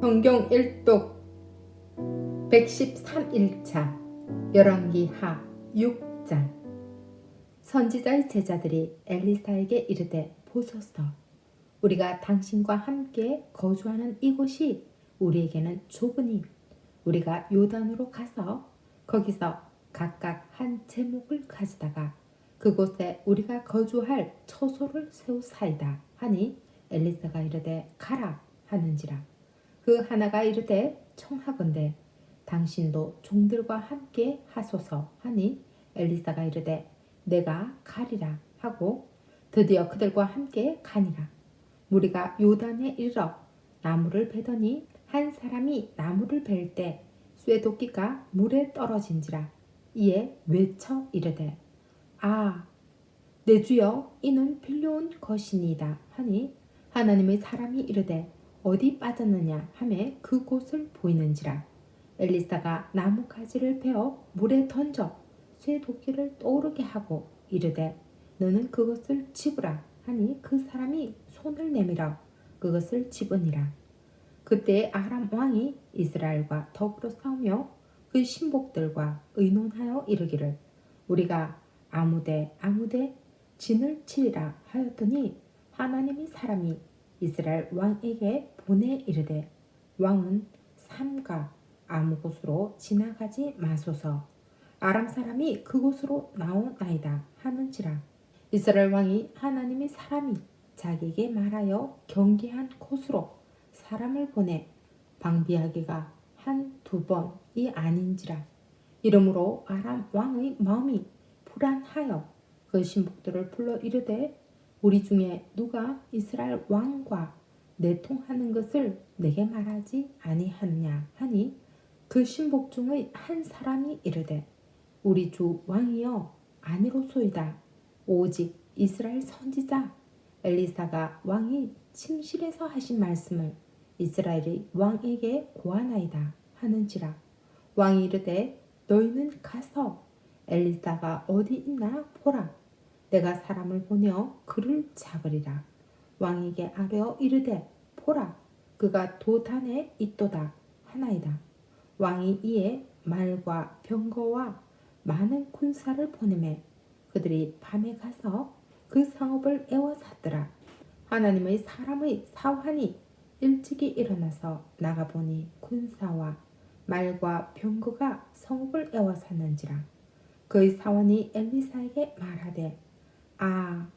성경 1독 113일차 열왕기하 6장. 선지자의 제자들이 엘리사에게 이르되, 보소서, 우리가 당신과 함께 거주하는 이곳이 우리에게는 좁으니 우리가 요단으로 가서 거기서 각각 한 제목을 가지다가 그곳에 우리가 거주할 처소를 세우사이다 하니, 엘리사가 이르되, 가라 하는지라. 그 하나가 이르되, 청하건대 당신도 종들과 함께 하소서 하니, 엘리사가 이르되, 내가 가리라 하고 드디어 그들과 함께 가니라. 무리가 요단에 이르러 나무를 베더니 한 사람이 나무를 벨 때 쇠도끼가 물에 떨어진지라. 이에 외쳐 이르되, 아, 내 주여, 이는 빌려온 것이니이다 하니, 하나님의 사람이 이르되, 어디 빠졌느냐 하매 그곳을 보이는지라. 엘리사가 나무가지를 베어 물에 던져 쇠도끼를 떠오르게 하고 이르되, 너는 그것을 집으라 하니, 그 사람이 손을 내밀어 그것을 집으니라. 그때 아람 왕이 이스라엘과 더불어 싸우며 그 신복들과 의논하여 이르기를, 우리가 아무데 진을 치리라 하였더니, 하나님의 사람이 이스라엘 왕에게 보내 이르되, 왕은 삼가 아무 곳으로 지나가지 마소서, 아람 사람이 그곳으로 나오나이다 하는지라. 이스라엘 왕이 하나님의 사람이 자기에게 말하여 경계한 곳으로 사람을 보내 방비하기가 한두 번이 아닌지라. 이러므로 아람 왕의 마음이 불안하여 그 신복들을 불러 이르되, 우리 중에 누가 이스라엘 왕과 내통하는 것을 내게 말하지 아니하느냐 하니, 그 신복 중의 한 사람이 이르되, 우리 주 왕이여, 아니로소이다. 오직 이스라엘 선지자 엘리사가 왕이 침실에서 하신 말씀을 이스라엘의 왕에게 고하나이다 하는지라. 왕이 이르되, 너희는 가서 엘리사가 어디 있나 보라. 내가 사람을 보내어 그를 잡으리라. 왕에게 아뢰어 이르되, 보라, 그가 도단에 있도다 하나이다. 왕이 이에 말과 병거와 많은 군사를 보내매 그들이 밤에 가서 그 성읍을 에워쌌더라. 하나님의 사람의 사환이 일찍이 일어나서 나가보니 군사와 말과 병거가 성읍을 에워쌌는지라. 그의 사환이 엘리사에게 말하되, 아,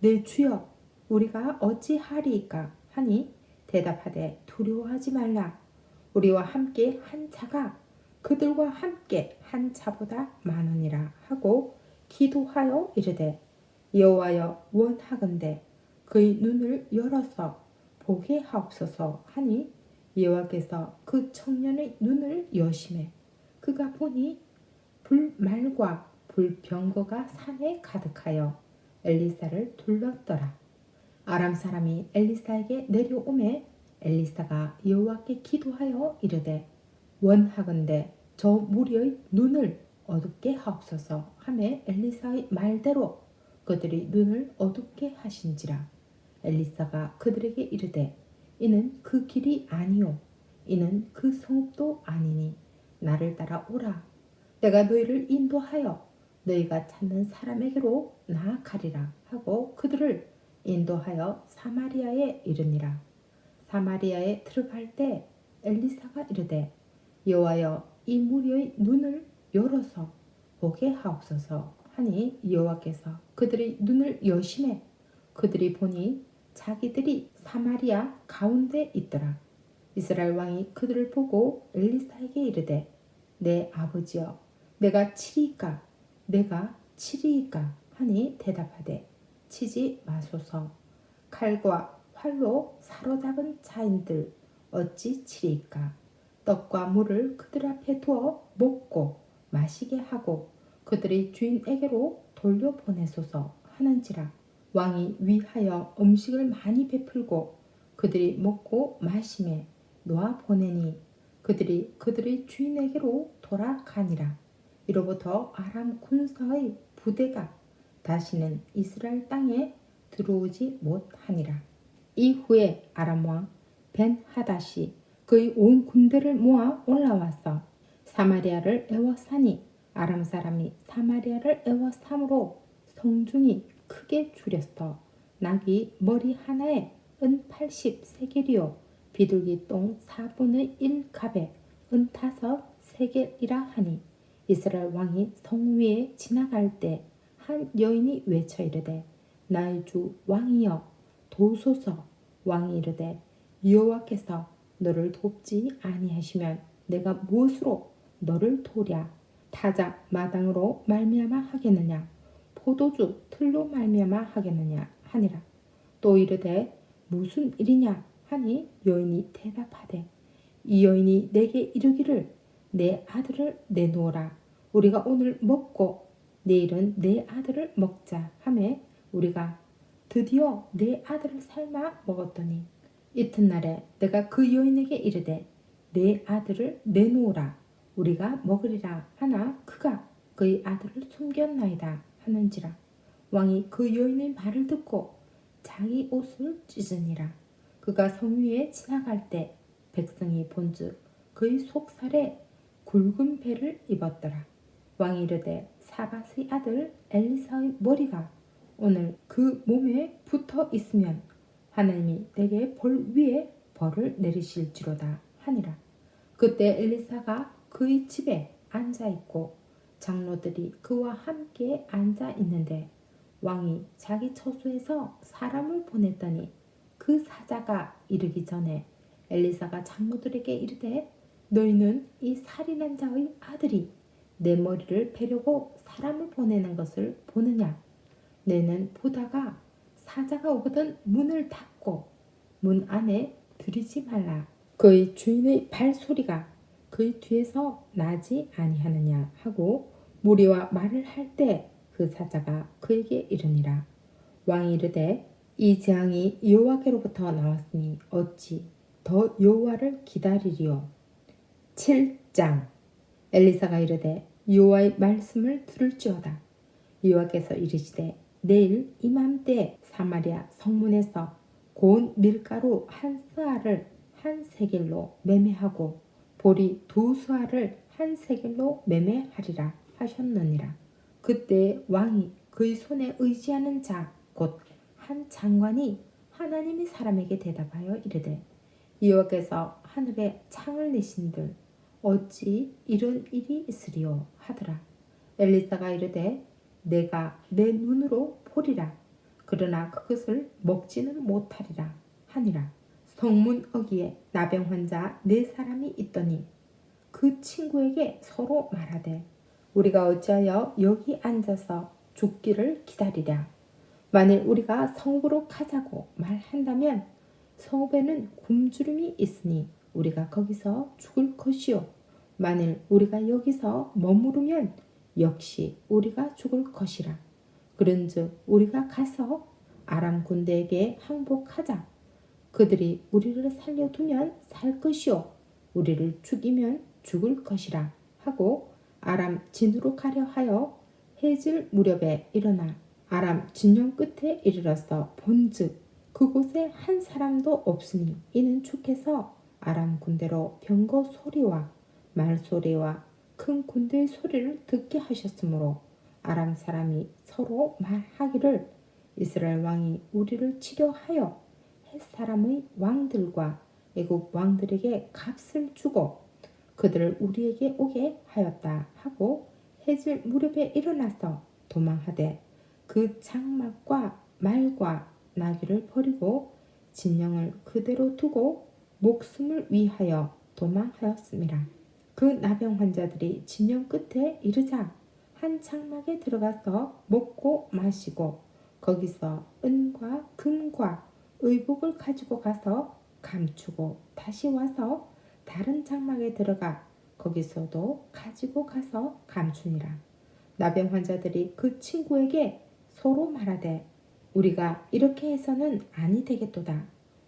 내 주여, 우리가 어찌하리이까 하니, 대답하되, 두려워하지 말라. 우리와 함께 한 차가 그들과 함께 한 차보다 많으니라 하고 기도하여 이르되, 여호와여, 원하건대 그의 눈을 열어서 보게 하옵소서 하니, 여호와께서 그 청년의 눈을 여시매 그가 보니 불말과 불병거가 산에 가득하여 엘리사를 둘렀더라. 아람 사람이 엘리사에게 내려오매 엘리사가 여호와께 기도하여 이르되, 원하건대 저 무리의 눈을 어둡게 하옵소서 하매 엘리사의 말대로 그들이 눈을 어둡게 하신지라. 엘리사가 그들에게 이르되, 이는 그 길이 아니요 이는 그 성읍도 아니니 나를 따라 오라. 내가 너희를 인도하여 너희가 찾는 사람에게로 나아가리라 하고 그들을 인도하여 사마리아에 이르니라. 사마리아에 들어갈 때 엘리사가 이르되, 여호와여, 이 무리의 눈을 열어서 보게 하옵소서 하니, 여호와께서 그들의 눈을 여시매 그들이 보니 자기들이 사마리아 가운데 있더라. 이스라엘 왕이 그들을 보고 엘리사에게 이르되, 내 아버지여, 내가 치리이까 내가 치리이까 하니, 대답하되, 치지 마소서. 칼과 활로 사로잡은 자인들 어찌 치리이까. 떡과 물을 그들 앞에 두어 먹고 마시게 하고 그들의 주인에게로 돌려보내소서 하는지라. 왕이 위하여 음식을 많이 베풀고 그들이 먹고 마심에 놓아 보내니 그들이 그들의 주인에게로 돌아가니라. 이로부터 아람 군사의 부대가 다시는 이스라엘 땅에 들어오지 못하니라. 이후에 아람 왕 벤하닷이 그의 온 군대를 모아 올라와서 사마리아를 에워싸니 아람 사람이 사마리아를 에워싸므로 성중이 크게 줄였어. 낙이 머리 하나에 은 80세겔이요 비둘기 똥 4분의 1 갑에 은 5세겔이라 하니 이스라엘 왕이 성 위에 지나갈 때 한 여인이 외쳐 이르되 나의 주 왕이여 도소서. 왕이 이르되 여호와께서 너를 돕지 아니하시면 내가 무엇으로 너를 도랴. 타작 마당으로 말미암아 하겠느냐 포도주 틀로 말미암아 하겠느냐 하니라. 또 이르되 무슨 일이냐 하니 여인이 대답하되 이 여인이 내게 이르기를 내 아들을 내놓으라. 우리가 오늘 먹고 내일은 내 아들을 먹자 하매 우리가 드디어 내 아들을 삶아 먹었더니 이튿날에 내가 그 여인에게 이르되 내 아들을 내놓으라. 우리가 먹으리라 하나 그가 그의 아들을 숨겼나이다 하는지라. 왕이 그 여인의 말을 듣고 자기 옷을 찢으니라. 그가 성 위에 지나갈 때 백성이 본즉 그의 속살에 굵은 배를 입었더라. 왕이 이르되 사밧의 아들 엘리사의 머리가 오늘 그 몸에 붙어 있으면 하나님이 내게 벌 위에 벌을 내리실지로다 하니라. 그때 엘리사가 그의 집에 앉아 있고 장로들이 그와 함께 앉아 있는데 왕이 자기 처소에서 사람을 보냈더니 그 사자가 이르기 전에 엘리사가 장로들에게 이르되 너희는 이 살인한 자의 아들이 내 머리를 베려고 사람을 보내는 것을 보느냐. 너는 보다가 사자가 오거든 문을 닫고 문 안에 들이지 말라. 그의 주인의 발소리가 그의 뒤에서 나지 아니하느냐 하고 무리와 말을 할 때 그 사자가 그에게 이르니라. 왕이 이르되 이 재앙이 여호와께로부터 나왔으니 어찌 더 여호와를 기다리리요. 7장. 엘리사가 이르되 여호와의 말씀을 들을지어다. 여호와께서 이르시되 내일 이맘때 사마리아 성문에서 고운 밀가루 한 스아를 한 세겔로 매매하고 보리 2수아를 한 세겔로 매매하리라 하셨느니라. 그때 왕이 그의 손에 의지하는 자 곧 한 장관이 하나님의 사람에게 대답하여 이르되 여호와께서 하늘에 창을 내신들 어찌 이런 일이 있으리요 하더라. 엘리사가 이르되 내가 내 눈으로 보리라. 그러나 그것을 먹지는 못하리라 하니라. 성문 어귀에 나병 환자 4사람이 있더니 그 친구에게 서로 말하되 우리가 어찌하여 여기 앉아서 죽기를 기다리랴. 만일 우리가 성읍으로 가자고 말한다면 성읍에는 굶주림이 있으니 우리가 거기서 죽을 것이요 만일 우리가 여기서 머무르면 역시 우리가 죽을 것이라. 그런즉 우리가 가서 아람 군대에게 항복하자. 그들이 우리를 살려두면 살 것이요 우리를 죽이면 죽을 것이라 하고 아람 진으로 가려 하여 해질 무렵에 일어나 아람 진영 끝에 이르러서 본즉 그곳에 한 사람도 없으니 이는 주께서 아람 군대로 병거 소리와 말소리와 큰 군대의 소리를 듣게 하셨으므로 아람 사람이 서로 말하기를 이스라엘 왕이 우리를 치려하여 헷 사람의 왕들과 애굽 왕들에게 값을 주고 그들을 우리에게 오게 하였다 하고 해질 무렵에 일어나서 도망하되 그 장막과 말과 나귀를 버리고 진영을 그대로 두고 목숨을 위하여 도망하였습니다. 그 나병 환자들이 진영 끝에 이르자 한 장막에 들어가서 먹고 마시고 거기서 은과 금과 의복을 가지고 가서 감추고 다시 와서 다른 장막에 들어가 거기서도 가지고 가서 감추니라. 나병 환자들이 그 친구에게 서로 말하되 우리가 이렇게 해서는 아니 되겠도다.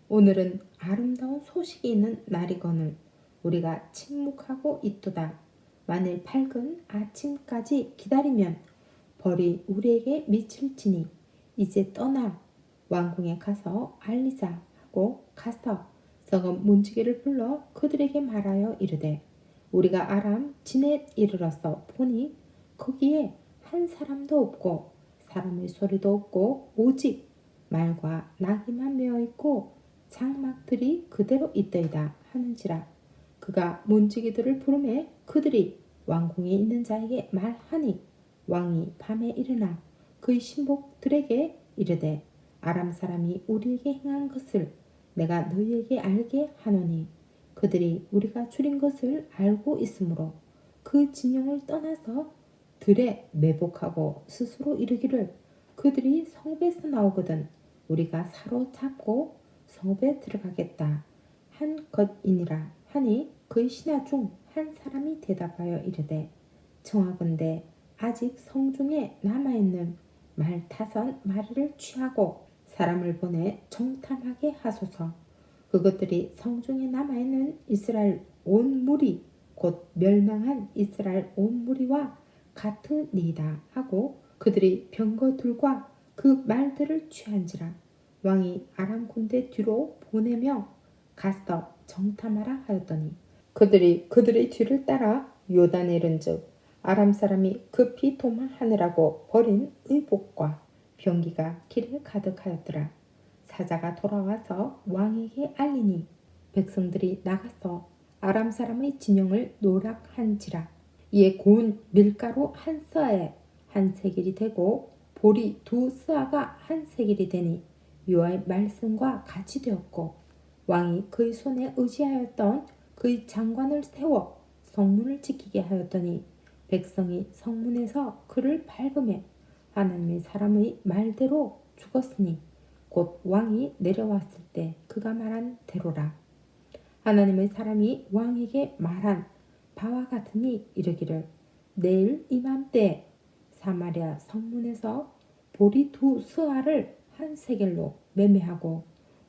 오늘은 아름다운 소식이 있는 날이거늘 우리가 침묵하고 있도다. 만일 밝은 아침까지 기다리면 벌이 우리에게 미칠지니 이제 떠나 왕궁에 가서 알리자 하고 가서 썩은 문지기를 불러 그들에게 말하여 이르되 우리가 아람 진에 이르러서 보니 거기에 한 사람도 없고 사람의 소리도 없고 오직 말과 나귀만 메어 있고 장막들이 그대로 있더이다 하는지라. 그가 문지기들을 부르매 그들이 왕궁에 있는 자에게 말하니 왕이 밤에 일어나 그의 신복들에게 이르되 아람 사람이 우리에게 행한 것을 내가 너희에게 알게 하노니 그들이 우리가 줄인 것을 알고 있으므로 그 진영을 떠나서 들에 매복하고 스스로 이르기를 그들이 성읍에서 나오거든 우리가 사로잡고 성읍에 들어가겠다 한 것이니라 하니 그의 신하 중 한 사람이 대답하여 이르되 청하건대 아직 성중에 남아있는 말 5마리를 취하고 사람을 보내 정탐하게 하소서. 그것들이 성중에 남아있는 이스라엘 온 무리 곧 멸망한 이스라엘 온 무리와 같으니이다 하고 그들이 병거들과 그 말들을 취한지라. 왕이 아람 군대 뒤로 보내며 가서 정탐하라 하였더니 그들이 그들의 뒤를 따라 요단에 이른즉 아람 사람이 급히 도망하느라고 버린 의복과 병기가 길에 가득하였더라. 사자가 돌아와서 왕에게 알리니 백성들이 나가서 아람 사람의 진영을 노략한지라. 이에 고운 밀가루 한 스아에 한 세겔이 되고 보리 2스아가 한 세겔이 되니 여호와의 말씀과 같이 되었고 왕이 그의 손에 의지하였던 그의 장관을 세워 성문을 지키게 하였더니 백성이 성문에서 그를 밟음에 하나님의 사람의 말대로 죽었으니 곧 왕이 내려왔을 때 그가 말한 대로라. 하나님의 사람이 왕에게 말한 바와 같으니 이르기를 내일 이맘때 사마리아 성문에서 보리 2스아를 한 세겔로 매매하고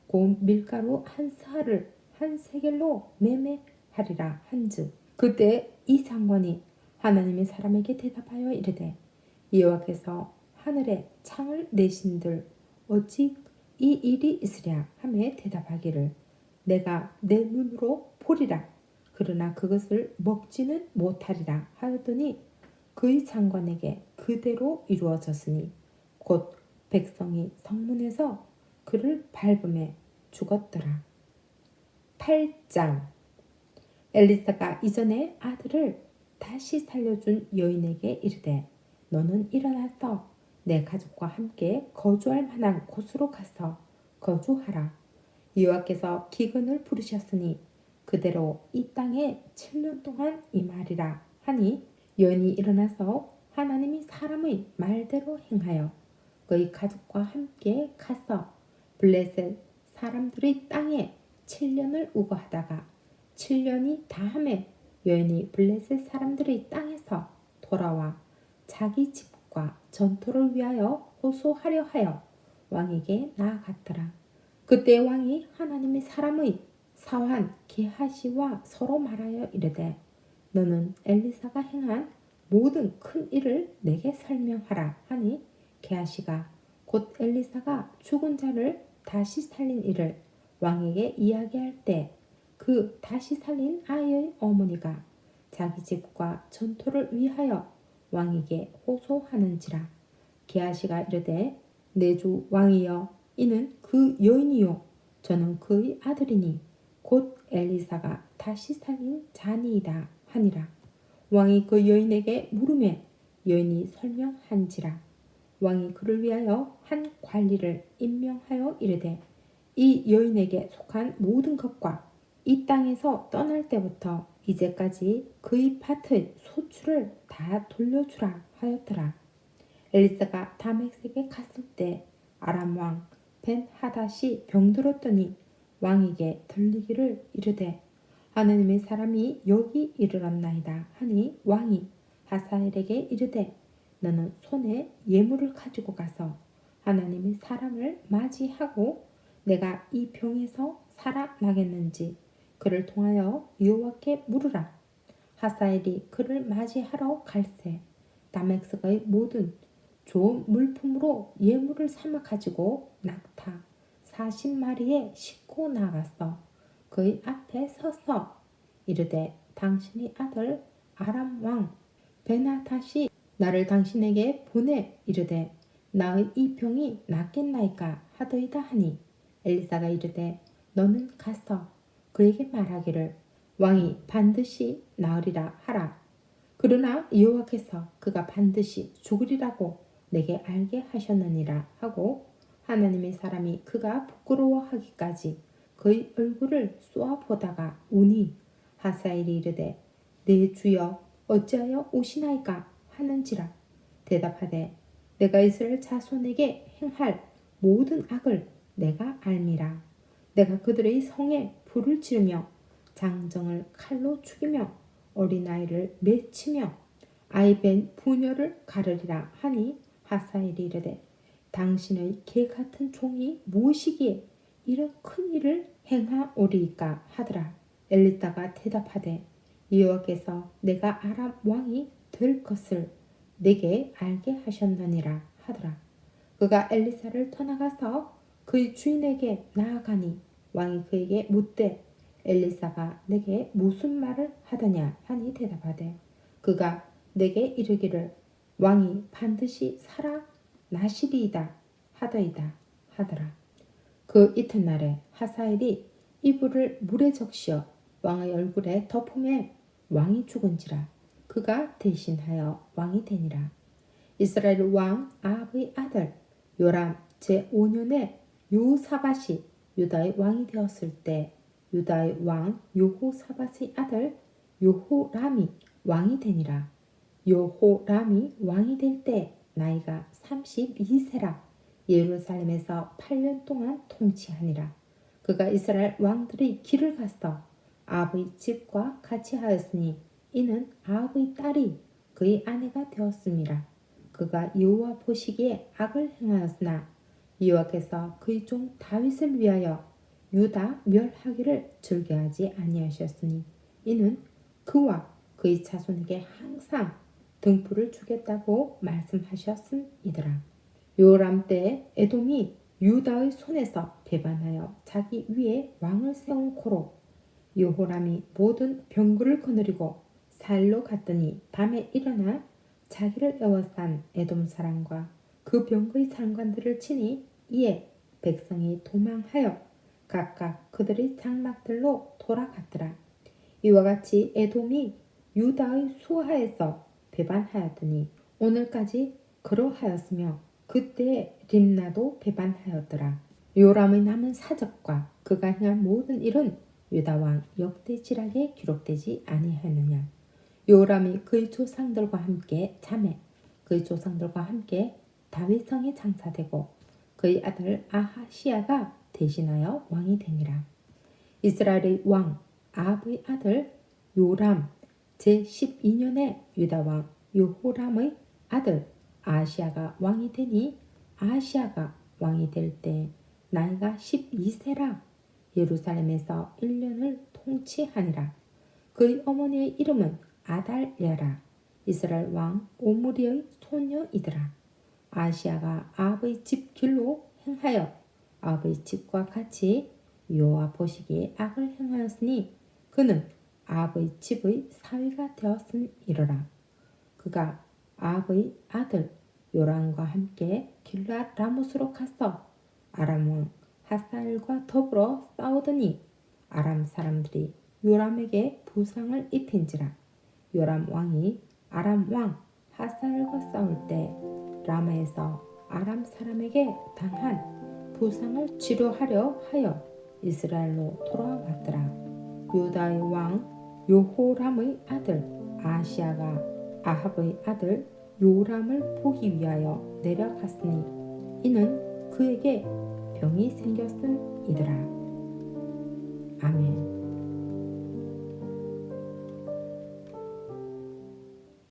고운 밀가루 한 스아를 한 세겔로 매매하리라 한즉 그때 이 장관이 하나님의 사람에게 대답하여 이르되 여호와께서 하늘에 창을 내신들 어찌 이 일이 있으랴 하며 대답하기를 내가 내 눈으로 보리라 그러나 그것을 먹지는 못하리라 하였더니 그의 장관에게 그대로 이루어졌으니 곧 백성이 성문에서 그를 밟음에 죽었더라. 8장 엘리사가 이전에 아들을 다시 살려준 여인에게 이르되 너는 일어나서 내 가족과 함께 거주할 만한 곳으로 가서 거주하라. 여호와께서 기근을 부르셨으니 그대로 이 땅에 7년 동안 임하리라 하니 여인이 일어나서 하나님이 사람의 말대로 행하여 그의 가족과 함께 가서 블레셋 사람들의 땅에 7년을 우거하다가 7년이 다함에 여인이 블레셋 사람들의 땅에서 돌아와 자기 집과 전토를 위하여 호소하려 하여 왕에게 나아갔더라. 그때 왕이 하나님의 사람의 사환 게하시와 서로 말하여 이르되 너는 엘리사가 행한 모든 큰 일을 내게 설명하라 하니 게하시가 곧 엘리사가 죽은 자를 다시 살린 일을 왕에게 이야기할 때 그 다시 살린 아이의 어머니가 자기 집과 전토를 위하여 왕에게 호소하는지라. 게하시가 이르되 내 주 왕이여 이는 그 여인이요 저는 그의 아들이니 곧 엘리사가 다시 살린 자니이다 하니라. 왕이 그 여인에게 물으매 여인이 설명한지라. 왕이 그를 위하여 한 관리를 임명하여 이르되 이 여인에게 속한 모든 것과 이 땅에서 떠날 때부터 이제까지 그의 밭의 소출을 다 돌려주라 하였더라. 엘리사가 다메섹에 갔을 때 아람 왕 벤하닷이 병들었더니 왕에게 들리기를 이르되 하나님의 사람이 여기 이르렀나이다 하니 왕이 하사엘에게 이르되 너는 손에 예물을 가지고 가서 하나님의 사람을 맞이하고 내가 이 병에서 살아나겠는지 그를 통하여 여호와께 물으라. 하사엘이 그를 맞이하러 갈새 다메섹의 모든 좋은 물품으로 예물을 삼아 가지고 낙타 40마리에 싣고 나갔어. 그의 앞에 서서 이르되 당신의 아들 아람 왕 베나다시 나를 당신에게 보내 이르되 나의 이 병이 낫겠나이까 하더이다 하니 엘리사가 이르되 너는 가서 그에게 말하기를 왕이 반드시 나으리라 하라. 그러나 여호와께서 그가 반드시 죽으리라고 내게 알게 하셨느니라 하고 하나님의 사람이 그가 부끄러워하기까지 그의 얼굴을 쏘아보다가 우니 하사엘이 이르되 내 주여 어찌하여 오시나이까 하는지라. 대답하되 내가 이스라엘 자손에게 행할 모든 악을 내가 알미라. 내가 그들의 성에 불을 지르며 장정을 칼로 죽이며 어린아이를 맺히며 아이 벤 부녀를 가르리라 하니 하사엘이 이르되 당신의 개 같은 종이 무엇이기에 이런 큰 일을 행하오리이까 하더라. 엘리사가 대답하되 여호와께서 내가 아람 왕이 될 것을 내게 알게 하셨느니라 하더라. 그가 엘리사를 떠나가서 그의 주인에게 나아가니 왕이 그에게 묻되 엘리사가 내게 무슨 말을 하더냐 하니 대답하되 그가 내게 이르기를 왕이 반드시 살아 나시리이다 하더이다 하더라. 그 이튿날에 하사엘이 이불을 물에 적시어 왕의 얼굴에 덮음에 왕이 죽은지라. 그가 대신하여 왕이 되니라. 이스라엘 왕 아합의 아들 요람 제5년에 요사밧이 유다의 왕이 되었을 때 유다의 왕 요호사밧의 아들 요호람이 왕이 되니라. 요호람이 왕이 될 때 나이가 32세라. 예루살렘에서 8년 동안 통치하니라. 그가 이스라엘 왕들의 길을 가서 아합의 집과 같이 하였으니 이는 아합의 딸이 그의 아내가 되었음이라. 그가 여호와 보시기에 악을 행하였으나 여호와께서 그의 종 다윗을 위하여 유다 멸하기를 즐겨하지 아니하셨으니 이는 그와 그의 자손에게 항상 등불을 주겠다고 말씀하셨음이더라. 요람 때 에돔이 유다의 손에서 배반하여 자기 위에 왕을 세운 고로 여호람이 모든 병거를 거느리고 사일로 갔더니 밤에 일어나 자기를 에워싼 에돔 사람과 그 병거의 장관들을 치니 이에 백성이 도망하여 각각 그들의 장막들로 돌아갔더라. 이와 같이 에돔이 유다의 수하에서 배반하였더니 오늘까지 그러하였으며 그때에 림나도 배반하였더라. 요람의 남은 사적과 그가 행한 모든 일은 유다 왕 역대지락에 기록되지 아니하느냐. 요람이 그의 조상들과 함께 잠에 그의 조상들과 함께 다윗성에 장사되고 그의 아들 아하시야가 대신하여 왕이 되니라. 이스라엘의 왕 아합의 아들 요람 제12년에 유다 왕 요호람의 아들 아하시야가 왕이 되니 아하시야가 왕이 될 때 나이가 12세라. 예루살렘에서 1년을 통치하니라. 그의 어머니의 이름은 아달랴라. 이스라엘 왕 오므리의 소녀이더라. 아하시야가 아합의 집 길로 행하여 아합의 집과 같이 여호와 보시기에 악을 행하였으니 그는 아합의 집의 사위가 되었음이로라. 그가 아합의 아들 요람과 함께 길앗 라못으로 가서 아람 왕 하사엘과 더불어 싸우더니 아람 사람들이 요람에게 부상을 입힌지라. 요람 왕이 아람 왕 하사엘과 싸울 때 라마에서 아람 사람에게 당한 부상을 치료하려 하여 이스라엘로 돌아왔더라. 유다의 왕 요호람의 아들 아하시야가 아합의 아들 요람을 보기 위하여 내려갔으니 이는 그에게 병이 생겼음이더라. 아멘.